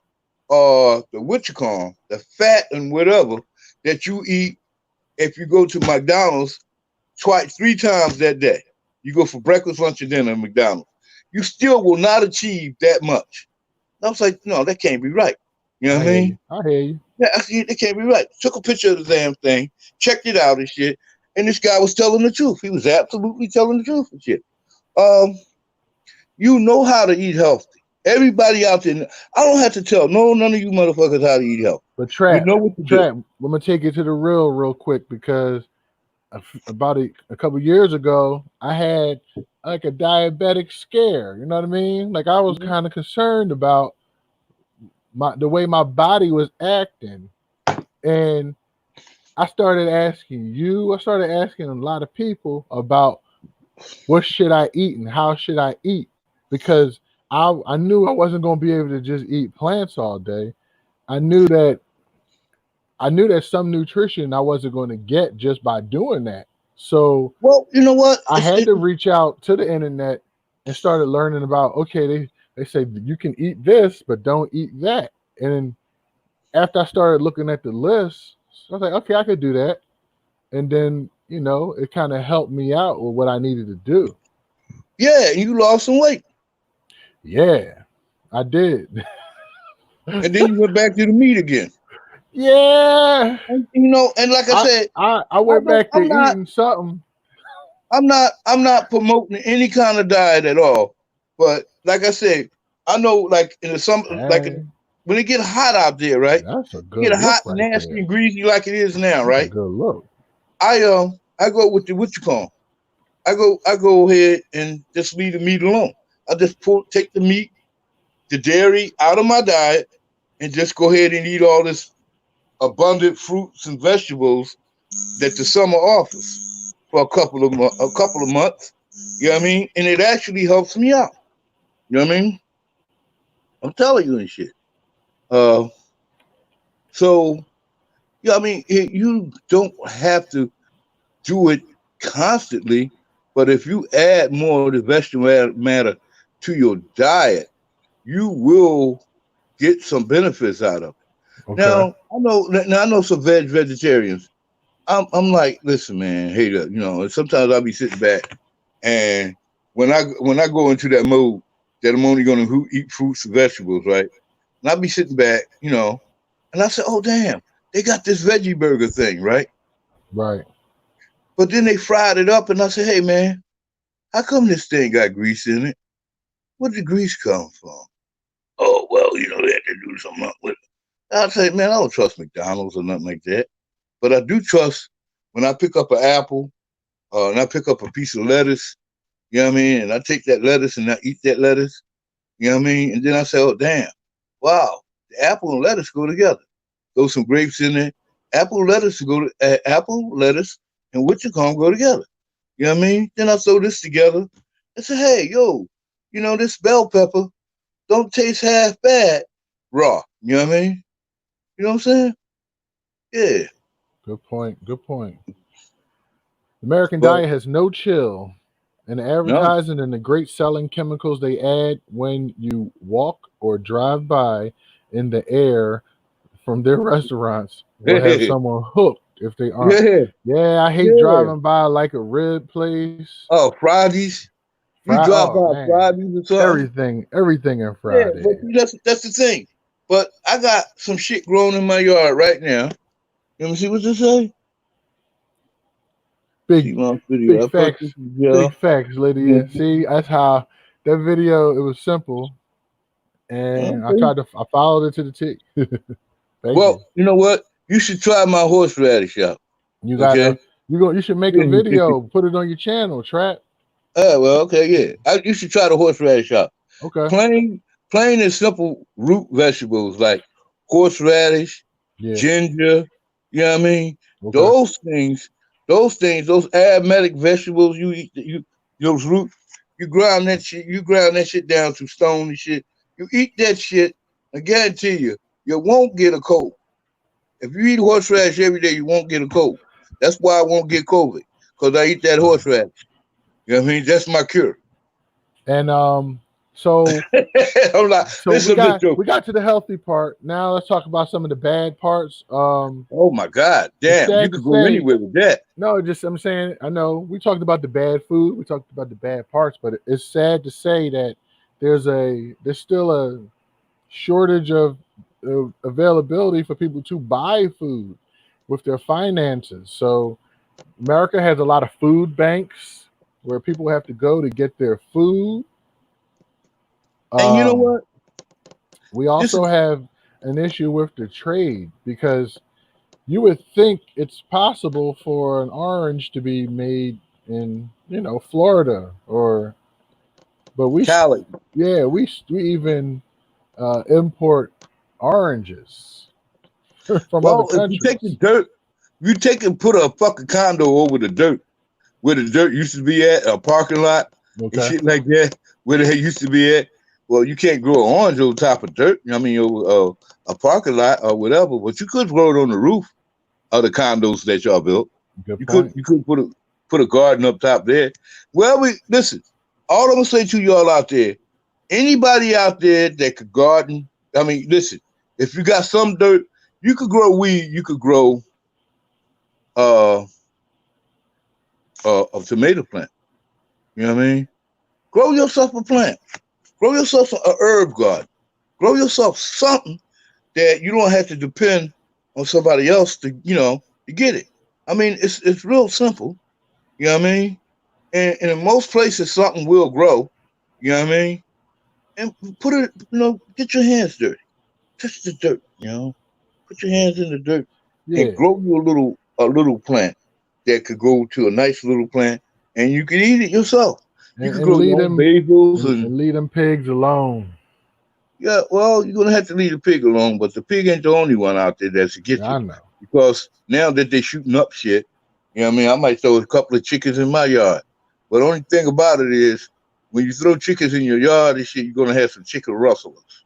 or the fat and whatever that you eat if you go to McDonald's 3 times that day. You go for breakfast, lunch, and dinner at McDonald's. You still will not achieve that much." And I was like, no, that can't be right. You know what I mean? I hear you. Yeah, it can't be right. Took a picture of the damn thing, checked it out and shit, and this guy was telling the truth. He was absolutely telling the truth and shit. You know how to eat healthy. Everybody out there, I don't have to tell none of you motherfuckers how to eat healthy. But Trap, you know what to do. I'm gonna take it to the real quick because about a couple years ago, I had like a diabetic scare. You know what I mean? Like I was kind of concerned about the way my body was acting, and I started asking a lot of people about what should I eat and how should I eat, because I knew I wasn't going to be able to just eat plants all day. I knew that some nutrition I wasn't going to get just by doing that. So, well, you know what? I had to reach out to the internet and started learning about, okay, they say you can eat this, but don't eat that. And after I started looking at the list, I was like, okay, I could do that. And then, it kind of helped me out with what I needed to do. Yeah, you lost some weight. Yeah, I did. And then you went back to the meat again. Yeah. And, and like I said, I went back to eating something. I'm not promoting any kind of diet at all. But like I said, I know like in the summer, when it get hot out there, right? That's a good get hot, right nasty, there. And greasy like it is now, That's right? A good look. I go with I go ahead and just leave the meat alone. I just take the meat, the dairy out of my diet, and just go ahead and eat all this abundant fruits and vegetables that the summer offers for a couple of months. You know what I mean? And it actually helps me out. You know what I mean? I'm telling you and shit. So, yeah, I mean, you don't have to do it constantly, but if you add more of the vegetable matter to your diet, you will get some benefits out of it. Okay. Now I know some vegetarians. I'm like, listen, man, hey, sometimes I'll be sitting back, and when I go into that mode, that I'm only going to eat fruits and vegetables, right? And I'll be sitting back, and I said, oh, damn, they got this veggie burger thing, right? Right. But then they fried it up, and I said, hey, man, how come this thing got grease in it? Where did the grease come from? Oh, well, they had to do something with it. I say, man, I don't trust McDonald's or nothing like that. But I do trust when I pick up an apple and I pick up a piece of lettuce, you know what I mean? And I take that lettuce and I eat that lettuce, you know what I mean? And then I say, oh, damn, wow, the apple and lettuce go together. Throw some grapes in there. Apple, lettuce, and what you call them go together. You know what I mean? Then I throw this together and say, hey, yo, this bell pepper don't taste half bad raw. You know what I mean? You know what I'm saying? Yeah. Good point. American diet has no chill, and the advertising and the great selling chemicals they add when you walk or drive by in the air from their restaurants will have someone hooked if they aren't. Yeah, I hate driving by like a rib place. Oh, Fridays. You drive by Fridays or something. Everything in Friday. Yeah, but that's the thing. But I got some shit growing in my yard right now. Let me see what this say. Big facts, Lydia. See, that's how that video. It was simple, and I followed it to the tick. You know what? You should try my horseradish out. You gotta, you should make a video, put it on your channel, Trap. Well, okay, yeah. You should try the horseradish out. Okay. Plain and simple root vegetables like horseradish, ginger. You know what I mean? Okay. Those aromatic vegetables you eat, those roots, you grind that shit down to stone and shit. You eat that shit, I guarantee you won't get a cold. If you eat horseradish every day, you won't get a cold. That's why I won't get COVID, because I eat that horseradish. You know what I mean? That's my cure. And so I'm like, we got to the healthy part. Now let's talk about some of the bad parts. Oh my God, damn! You could go anywhere with that. No, I'm saying, I know we talked about the bad food, we talked about the bad parts, but it's sad to say that there's still a shortage of availability for people to buy food with their finances. So America has a lot of food banks where people have to go to get their food. And you know what? We also have an issue with the trade, because you would think it's possible for an orange to be made in, Florida but we Cali. Yeah, we even import oranges from other countries. If you take the dirt, you take and put a fucking condo over the dirt where the dirt used to be at, a parking lot and shit like that, where they used to be at. Well, you can't grow an orange over top of dirt. I mean, a parking lot or whatever, but you could grow it on the roof of the condos that y'all built. You could put a garden up top there. Well, listen. All I'm gonna say to y'all out there, anybody out there that could garden, I mean, listen. If you got some dirt, you could grow weed. You could grow a tomato plant. You know what I mean? Grow yourself a plant. Grow yourself an herb garden. Grow yourself something that you don't have to depend on somebody else to get it. I mean, it's real simple. You know what I mean? And in most places, something will grow. You know what I mean? And put it, get your hands dirty. Touch the dirt. Put your hands in the dirt and grow you a little plant that could go to a nice little plant, and you can eat it yourself. You can grow your own bagels and leave them pigs alone. Yeah, well, you're gonna have to leave the pig alone, but the pig ain't the only one out there that's against you. I know. Because now that they're shooting up shit, you know what I mean? I might throw a couple of chickens in my yard. But the only thing about it is, when you throw chickens in your yard and shit, you're gonna have some chicken rustlers.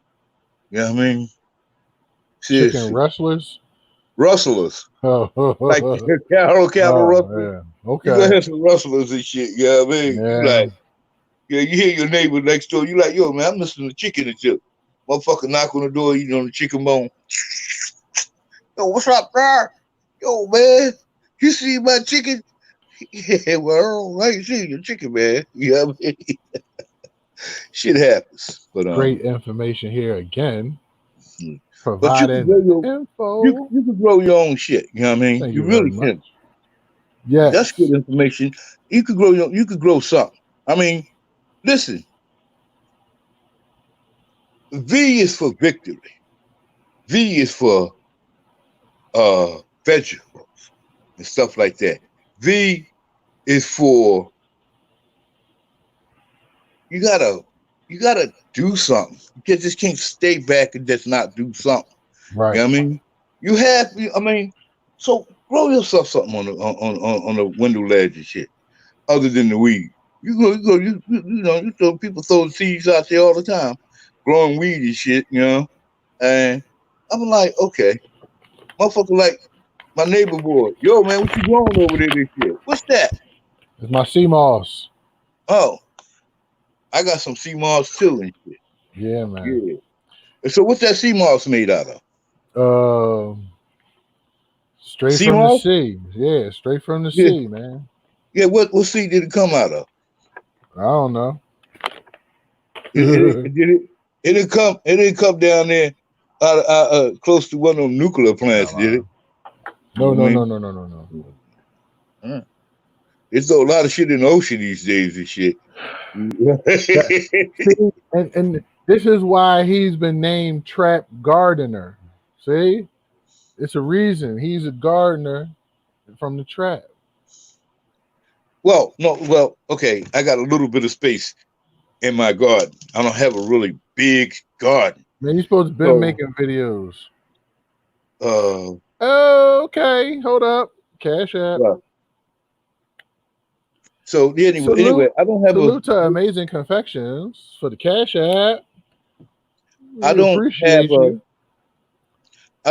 You know what I mean? Seriously. Chicken rustlers? Rustlers. Like cattle rustlers. Yeah. Okay. You're gonna have some rustlers and shit, you know what I mean? Yeah. You hear your neighbor next door, you like, yo, man, I'm missing the chicken and shit. Motherfucker knock on the door, eating on the chicken bone. Yo, what's up, bro? Yo, man, you see my chicken? Yeah, well, I ain't seen your chicken, man. You know what I mean? Shit happens. But Great information here again. but you can grow Providing your info. you can grow your own shit. You know what I mean? Thank You you very really much. can. Yes. That's good information. You could grow something. I mean, listen. V is for victory. V is for vegetables and stuff like that. V is for you gotta do something. You just can't stay back and just not do something. Right. You know what I mean? You have so grow yourself something on the window ledge and shit, other than the weed. You throw people throw seeds out there all the time, growing weed and shit, and I'm like, okay, motherfucker, like my neighbor boy, yo man, what you growing over there this year? What's that? It's my sea moss. Oh, I got some sea moss too and shit. Yeah, man. Yeah. And so what's that sea moss made out of? Straight sea from moss? the sea. Yeah, straight from the Yeah. sea, man. Yeah, what seed did it come out of? I don't know. It didn't come down there close to one of them nuclear plants, did it? No. There's a lot of shit in the ocean these days and shit. See, and this is why he's been named Trap Gardener. See? It's a reason. He's a gardener from the trap. Well, okay. I got a little bit of space in my garden. I don't have a really big garden. Man, you're supposed to be making videos. Okay, hold up. Cash App. Well, so anyway, I don't have salute to Amazing Confections for the Cash App. I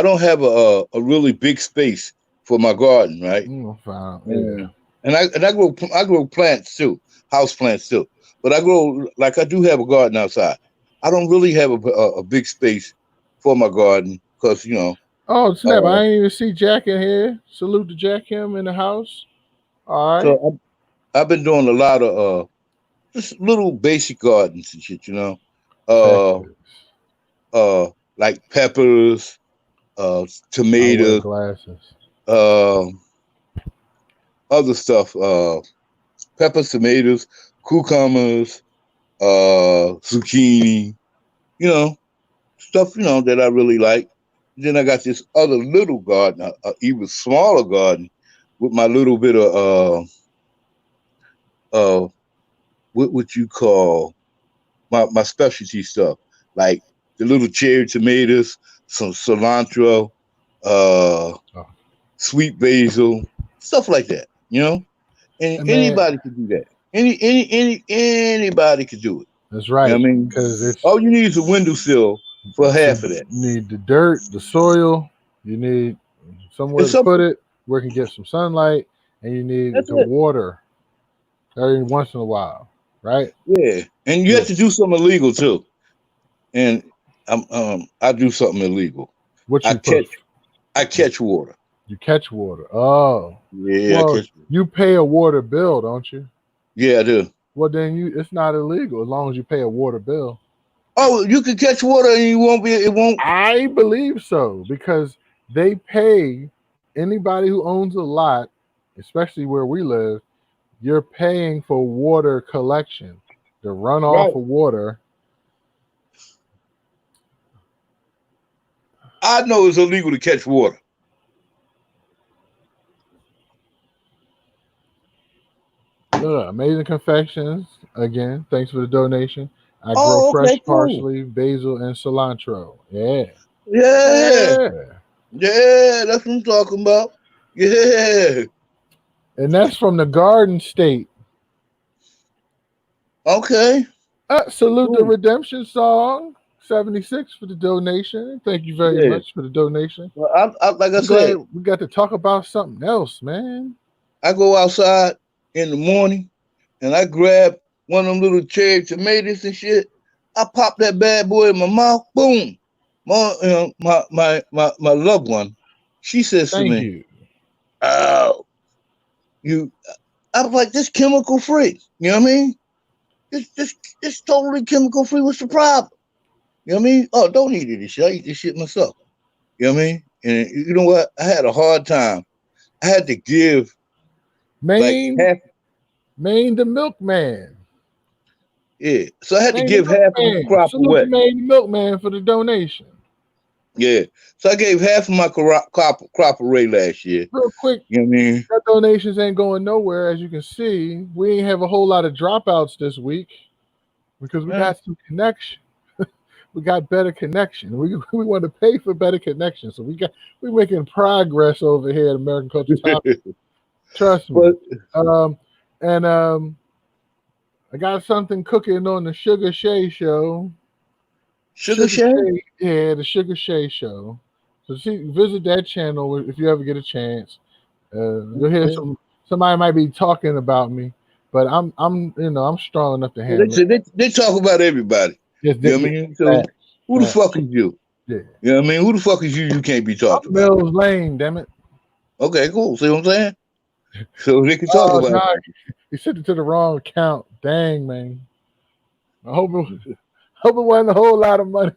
don't have a really big space for my garden, right? Fine. Yeah. And I grow plants too, house plants too. But I do have a garden outside. I don't really have a big space for my garden because Oh snap! I didn't even see Jack in here. Salute to Jack him in the house. All right. So I've been doing a lot of just little basic gardens and shit, like peppers, tomatoes, other stuff, peppers, tomatoes, cucumbers, zucchini, stuff, that I really like. Then I got this other little garden, even smaller garden with my little bit of what you call my specialty stuff, like the little cherry tomatoes, some cilantro, sweet basil, stuff like that, and anybody can do that. Anybody can do it. That's right. I mean, because all you need is a windowsill for half of that. You need the dirt, the soil. You need somewhere to put it where it can get some sunlight, and you need the water every once in a while, right? Yeah, and you have to do something illegal too. And I do something illegal. I catch water. You catch water. Oh, yeah. Well, you pay a water bill, don't you? Yeah, I do. Well, then it's not illegal as long as you pay a water bill. Oh, you can catch water and it won't. I believe so, because they pay anybody who owns a lot, especially where we live, you're paying for water collection, the runoff of water. I know it's illegal to catch water. Amazing Confections, again, thanks for the donation. I grow fresh parsley, basil, and cilantro. Yeah, that's what I'm talking about. Yeah. And that's from the Garden State. Okay. Salute the Redemption Song 76 for the donation. Thank you very much for the donation. Well, like I said, we got to talk about something else, man. I go outside in the morning and I grab one of them little cherry tomatoes and shit. I pop that bad boy in my mouth. Boom. My loved one, she says to me, "Oh, I was like, this chemical free." You know what I mean? It's totally chemical free. What's the problem? You know what I mean? Oh, don't eat this shit. I eat this shit myself. You know what I mean? And you know what? I had a hard time. I had to give Maine, like half. Maine the milkman. Yeah. So I had to Maine the give half of my milkman. crop Salute away. to Maine the milkman for the donation. Yeah. So I gave half of my crop away last year. Real quick, you know what I mean? Our donations ain't going nowhere, as you can see. We ain't have a whole lot of dropouts this week because we got some connection. We got better connection. We want to pay for better connection. So we're making progress over here at American Culture Topic. Trust me. I got something cooking on the Sugar Shay Show. Sugar Shay? Yeah, the Sugar Shay Show. So visit that channel if you ever get a chance. You'll hear somebody might be talking about me, but I'm strong enough to handle it. They talk about everybody. Yes, you know what I mean? So who the fuck is you? Yeah. You know what I mean? Who the fuck is you? You can't be talked about. Mills Lane, damn it. Okay, cool. See what I'm saying? So they can talk about it. You sent it to the wrong account. Dang, man. I hope it wasn't a whole lot of money.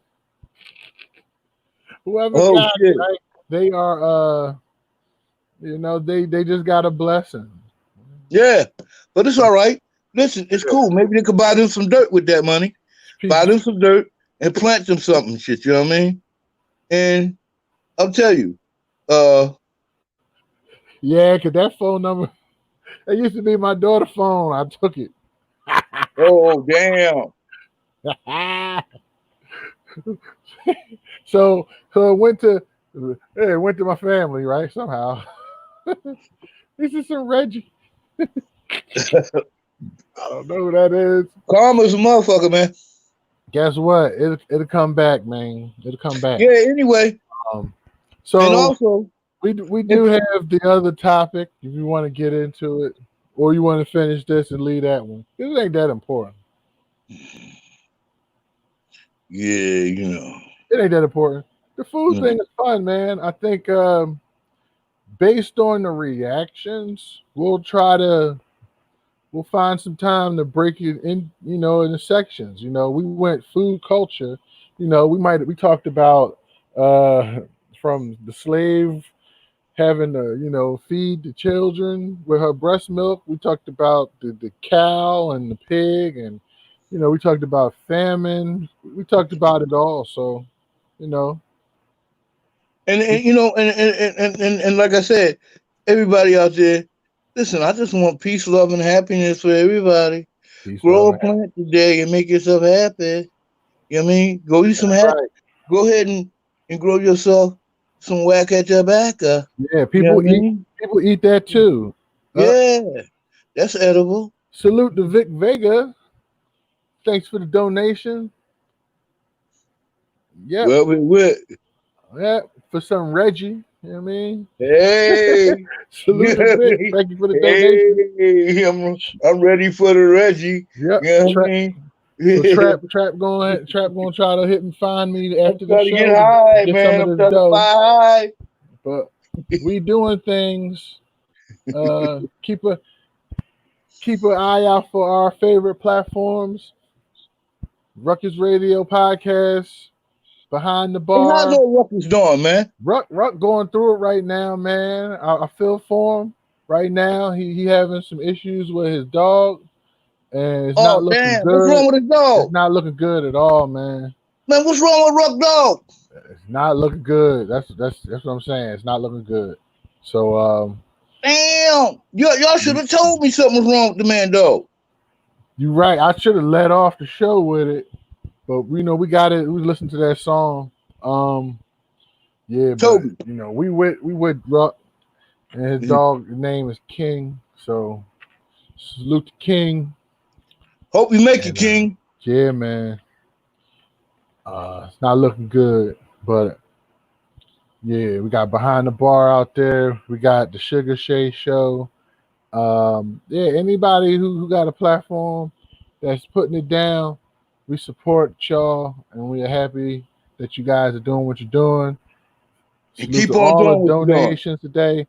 Whoever got it, right? They are they just got a blessing. Yeah, but it's all right. Listen, it's cool. Maybe they could buy them some dirt with that money. Buy them some dirt and plant them something shit, you know what I mean? And I'll tell you, yeah, because that phone number, it used to be my daughter's phone. I took it. Oh, damn. So it went to my family, right? Somehow. This is some Reggie. I don't know who that is. Karma's a motherfucker, man. Guess what? It'll come back, man. It'll come back. Yeah, anyway. So and also we do have the other topic if you want to get into it, or you want to finish this and leave that one. This ain't that important. Yeah, it ain't that important. The food thing is fun, man. I think based on the reactions, we'll find some time to break it in, in the sections. We went food culture. We talked about from the slave having to, feed the children with her breast milk. We talked about the cow and the pig, and we talked about famine. We talked about it all. So, And like I said, everybody out there, listen, I just want peace, love, and happiness for everybody. Grow a plant today and make yourself happy. You know what I mean? Go eat some happy. Right. Go ahead and grow yourself some whack at tobacco. Yeah, people eat that too. Yeah, that's edible. Salute to Vic Vega. Thanks for the donation. Yeah. Well, yeah, for some Reggie. You know what I mean? Hey. Salute to Vic. Thank you for the donation. Hey, I'm ready for the Reggie. Yeah. You know what I mean? So Trap gonna try to hit and find me after the show. Get high, man. I'm trying to high. But we doing things. Keep an eye out for our favorite platforms. Ruckus Radio Podcast, Behind the Bar. How's old Ruckus doing, man? Ruck going through it right now, man. I feel for him right now. He having some issues with his dog. And it's not looking good. What's wrong with his dog? It's not looking good at all, man. Man, what's wrong with Ruck dog? It's not looking good. That's what I'm saying. It's not looking good. So damn, y'all should have told me something was wrong with the man dog. You're right. I should have let off the show with it, but we got it. We listened to that song. Yeah, Toby. But, we with Ruck, and his dog name is King. So salute to King. Hope you make it, King. Yeah, man. It's not looking good, but yeah, we got Behind the Bar out there. We got the Sugar Shay Show. Yeah, anybody who got a platform that's putting it down, we support y'all, and we are happy that you guys are doing what you're doing. And keep on doing all the donations today.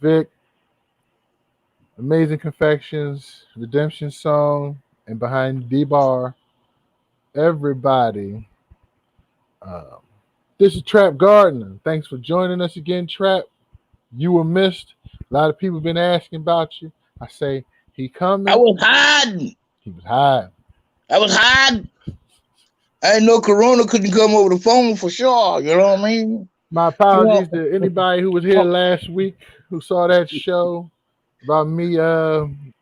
Vic, Amazing Confections, Redemption Song, and behind D-Bar, everybody. Um, this is Trap Gardner. Thanks for joining us again, Trap. You were missed. A lot of people been asking about you. I say he coming. I was hiding. He was hiding. I was hiding. I didn't know Corona couldn't come over the phone for sure. You know what I mean? My apologies to anybody who was here last week who saw that show about me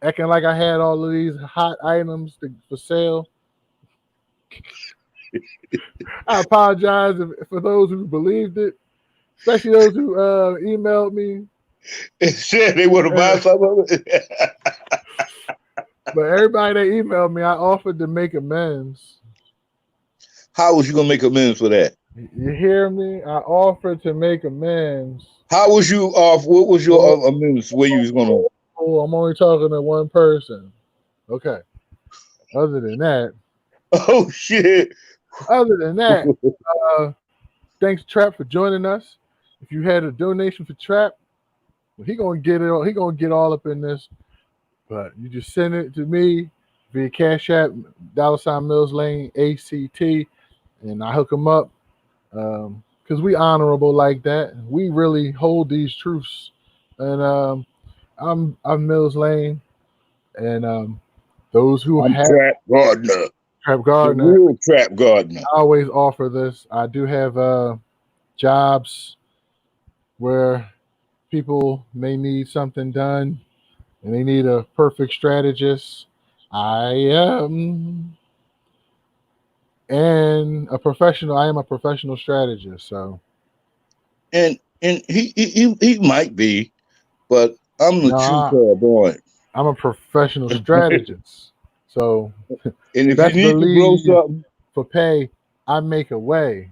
acting like I had all of these hot items for sale. I apologize for those who believed it, especially those who emailed me. It said they want to buy some of it. But everybody that emailed me, I offered to make amends. How was you going to make amends for that? You hear me? I offered to make amends. How was you off? What was your amends? Where you was going to? Oh, I'm only talking to one person. Okay. Other than that. Oh, shit. Other than that, thanks, Trap, for joining us. If you had a donation for Trap, well, he gonna get it. He gonna get all up in this. But you just send it to me via Cash App, $ Mills Lane ACT, and I hook him up. Because we honorable like that. We really hold these truths. And I'm Mills Lane, and those who have Trap Gardner. Trap Gardner. The real Trap Gardner. I always offer this. I do have jobs where people may need something done and they need a perfect strategist. I am a professional strategist. So, and he might be, but I'm the true clairvoyant. I'm a professional strategist. So, and if you need to grow something for pay, I make a way.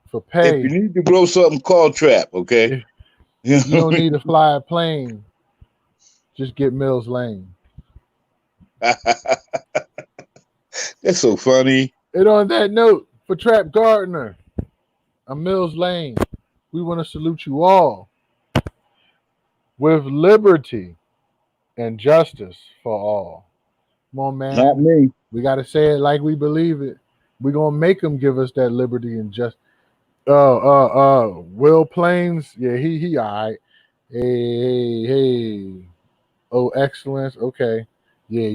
For pay, if you need to grow something, call Trap. Okay, you don't need to fly a plane. Just get Mills Lane. That's so funny. And on that note, for Trap Gardner, I'm Mills Lane. We want to salute you all with liberty and justice for all. Come on, man. Not me. We got to say it like we believe it. We're going to make them give us that liberty and justice. Will Plains, yeah, he all right. Hey. Oh, excellence. Okay. Yeah.